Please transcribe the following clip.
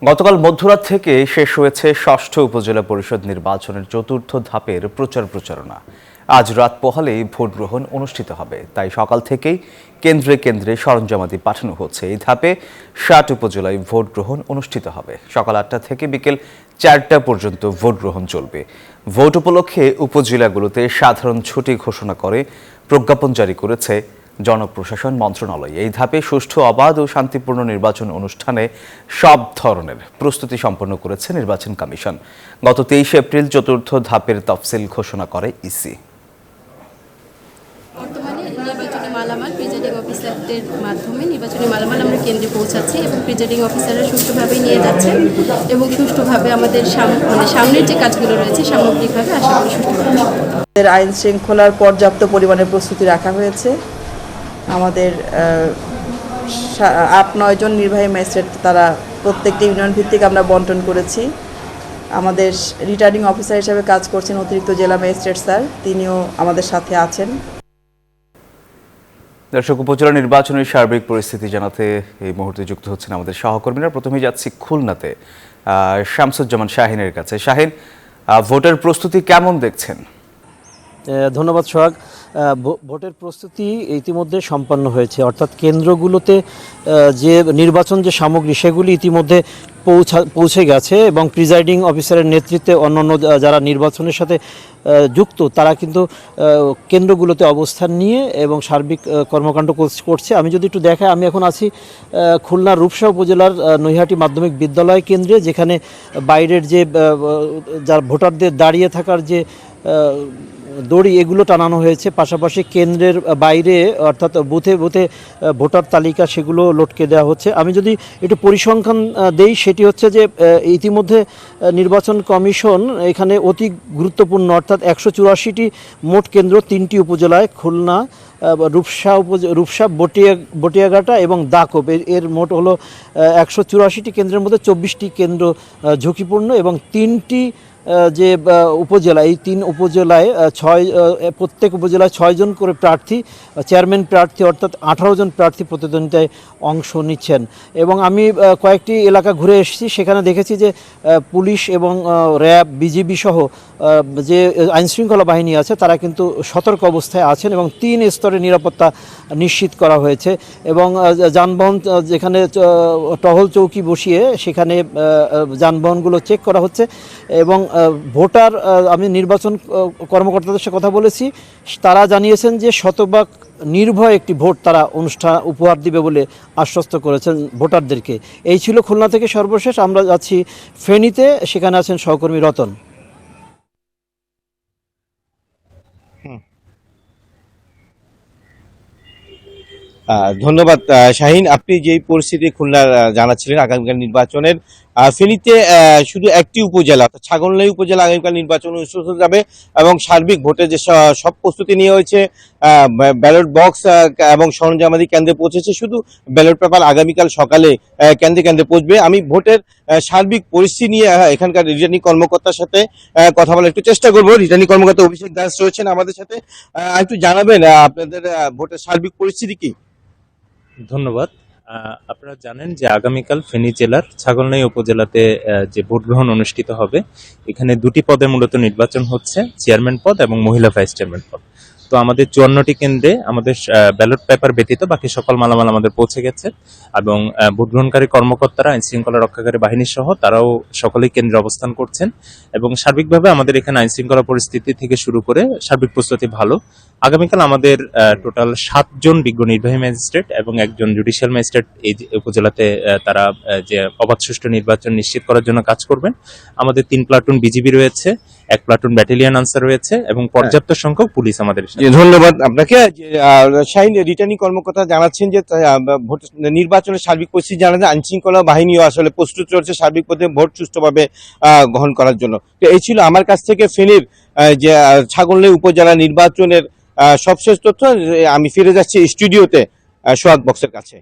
গতকাল মধ্যরাত থেকে শেষ হয়েছে ষষ্ঠ উপজেলা পরিষদ নির্বাচনের চতুর্থ ধাপের প্রচারণা। আজ রাত পোহালেই ভোট গ্রহণ অনুষ্ঠিত হবে, তাই সকাল থেকেই কেন্দ্রে কেন্দ্রে সরঞ্জামাদি পাঠানো হচ্ছে। এই ধাপে ৬০ উপজেলায় ভোট গ্রহণ অনুষ্ঠিত হবে। সকাল ৮টা থেকে বিকেল ৪টা পর্যন্ত ভোট গ্রহণ চলবে। ভোট উপলক্ষে উপজেলাগুলোতে সাধারণ ছুটি ঘোষণা করে প্রজ্ঞাপন জারি করেছে জনপ্রশাসন মন্ত্রণালয়। এই ধাপে সুষ্ঠু, অবাধ ও শান্তিপূর্ণ নির্বাচন অনুষ্ঠানে সব ধরনের প্রস্তুতি সম্পন্ন করেছে নির্বাচন কমিশন। গত ২৩ এপ্রিল চতুর্থ ধাপের তফসিল ঘোষণা করে ইসি। বর্তমানে নির্বাচনী মালামাল প্রিজাইডিং অফিসারদের মাধ্যমে নির্বাচনী মালামাল আমরা কেন্দ্রে পৌঁছাচ্ছি এবং প্রিজাইডিং অফিসাররা সুষ্ঠুভাবে নিয়ে যাচ্ছেন এবং সুষ্ঠুভাবে আমাদের সামনের যে কাজগুলো রয়েছে সামগ্রিকভাবে আশা করি সুষ্ঠুভাবে। আইন শৃঙ্খলার পর্যাপ্ত পরিমাণে প্রস্তুতি রাখা হয়েছে। আমাদের ৮-৯ জন নির্বাহী ম্যাজিস্ট্রেট তারা প্রত্যেকটি ইউনিয়ন ভিত্তিক আমরা বন্টন করেছি। আমাদের রিটার্নিং অফিসার হিসেবে কাজ করছেন অতিরিক্ত জেলা ম্যাজিস্ট্রেট স্যার, তিনিও আমাদের সাথে আছেন। দর্শক, উপজেলা নির্বাচনের সার্বিক পরিস্থিতি জানাতে এই মুহূর্তে যুক্ত হচ্ছেন আমাদের সহকর্মীরা। প্রথমেই যাচ্ছি খুলনাতে শামসুজ্জামান শাহিনের কাছে। শাহিন, ভোটের প্রস্তুতি কেমন দেখছেন? ধন্যবাদ সোহাগ। ভোটের প্রস্তুতি ইতিমধ্যে সম্পন্ন হয়েছে, অর্থাৎ কেন্দ্রগুলোতে যে নির্বাচন যে সামগ্রী সেগুলি ইতিমধ্যে পৌঁছে গেছে এবং প্রিজাইডিং অফিসারের নেতৃত্বে অন্যান্য যারা নির্বাচনের সাথে যুক্ত তারা কিন্তু কেন্দ্রগুলোতে অবস্থান নিয়ে এবং সার্বিক কর্মকাণ্ড করছে। আমি যদি একটু দেখাই, আমি এখন আছি খুলনার রূপসা উপজেলার নৈহাটি মাধ্যমিক বিদ্যালয় কেন্দ্রে, যেখানে বাইরের যে যার ভোটারদের দাঁড়িয়ে থাকার যে দড়ি এগুলো টানানো হয়েছে, পাশাপাশি কেন্দ্রের বাইরে অর্থাৎ বুথে বুথে ভোটার তালিকা সেগুলো লটকে দেওয়া হচ্ছে। আমি যদি একটু পরিসংখ্যান দেই, সেটি হচ্ছে যে ইতিমধ্যে নির্বাচন কমিশন এখানে অতি গুরুত্বপূর্ণ অর্থাৎ ১৮৪টি মোট কেন্দ্র ৩টি উপজেলায়, খুলনা, রূপসা, বটিয়াঘাটা এবং দাকোপ, এর মোট হলো ১৮৪টি কেন্দ্রের মধ্যে ২৪টি কেন্দ্র ঝুঁকিপূর্ণ এবং ৩টি যে উপজেলা, এই ৩ উপজেলায় প্রত্যেক উপজেলায় ৬ জন করে প্রার্থী, চেয়ারম্যান প্রার্থী অর্থাৎ ১৮ জন প্রার্থী প্রতিদ্বন্দ্বিতায় অংশ নিচ্ছেন। এবং আমি কয়েকটি এলাকা ঘুরে এসেছি, সেখানে দেখেছি যে পুলিশ এবং র্যাব, বিজিবি সহ যে আইনশৃঙ্খলা বাহিনী আছে তারা কিন্তু সতর্ক অবস্থায় আছেন এবং ৩ স্তরে নিরাপত্তা নিশ্চিত করা হয়েছে। এবং যানবাহন যেখানে টহল চৌকি বসিয়ে সেখানে যানবাহনগুলো চেক করা হচ্ছে। এবং ভোটার, আমি নির্বাচন কর্মকর্তাদের সাথে কথা বলেছি, তারা জানিয়েছেন যে শতভাগ নির্ভয় একটি ভোট তারা উপহার দিবে বলে আশ্বস্ত করেছেন ভোটারদেরকে। এই ছিল খুলনা থেকে সর্বশেষ। আমরা যাচ্ছি ফেনীতে, সেখানে আছেন সহকর্মী রতন। ধন্যবাদ শাহিন। আপনি যেই পরিস্থিতি খুলনার জানাচ্ছিলেন আগামীকাল নির্বাচনের, ফেনীতে শুধু একটি উপজেলা অর্থাৎ ছাগলনাই উপজেলা আগামীকাল নির্বাচন অনুষ্ঠিত হতে যাবে এবং সার্বিক ভোটের যে সব প্রস্তুতি নিয়ে হয়েছে, ব্যালট বক্স এবং সরঞ্জামাদি কেন্দ্রে পৌঁছেছে। শুধু ব্যালট পেপার আগামীকাল সকালে কেন্দ্রে কেন্দ্রে পৌঁছবে। আমি ভোটের সার্বিক পরিস্থিতি নিয়ে এখানকার রিটার্নিং কর্মকর্তার সাথে কথা বলার একটু চেষ্টা করবো। রিটার্নিং কর্মকর্তা অভিষেক দাস রয়েছেন আমাদের সাথে, একটু জানাবেন আপনাদের ভোটের সার্বিক পরিস্থিতি কি? ধন্যবাদ। আপনারা জানেন যে আগামীকাল ফেনী জেলার ছাগলনাই উপজেলাতে যে ভোট গ্রহণ অনুষ্ঠিত হবে, এখানে 2টি পদে মূলত নির্বাচন হচ্ছে, চেয়ারম্যান পদ এবং মহিলা ভাইস চেয়ারম্যান পদ। তো আমাদের 54টি কেন্দ্রে আমাদের ব্যালট পেপার ব্যতীত বাকি সকল মালামাল আমাদের পৌঁছে গেছে এবং ভোট গ্রহণকারী কর্মকর্তারা, আইন শৃঙ্খলা রক্ষাকারী বাহিনী সহ তারাও সকলেই কেন্দ্রে অবস্থান করছেন এবং সার্বিকভাবে আমাদের এখানে আইন শৃঙ্খলা পরিস্থিতি থেকে শুরু করে সার্বিক প্রস্তুতি ভালো। আগামীকাল আমাদের টোটাল 7 জন বিজ্ঞ নির্বাহী ম্যাজিস্ট্রেট এবং 1 জন জুডিশিয়াল ম্যাজিস্ট্রেট এই উপজেলাতে তারা যে অবাধ সুষ্ঠু নির্বাচন নিশ্চিত করার জন্য কাজ করবেন। আমাদের 3 প্লাটুন বিজিবি রয়েছে, 1 প্লাটুন ব্যাটালিয়ন আনসার রয়েছে এবং পর্যাপ্ত সংখ্যক পুলিশ আমাদের। ধন্যবাদ আপনাকে শাহিন। রিটার্নিং কর্মকর্তা জানাচ্ছেন যে ভোট নির্বাচনের সার্বিক পরিস্থিতি জানা যায়, আইন শৃঙ্খলা বাহিনীও আসলে প্রস্তুত রয়েছে সার্বিক পদ্ধতিতে ভোট সুষ্ঠুভাবে গ্রহণ করার জন্য। তো এই ছিল আমার কাছ থেকে ফেনীর যে ছাগলনাই উপজেলা নির্বাচনের সবশেষ তথ্য। আমি ফিরে যাচ্ছি স্টুডিওতে সোহাগ বক্সের কাছে।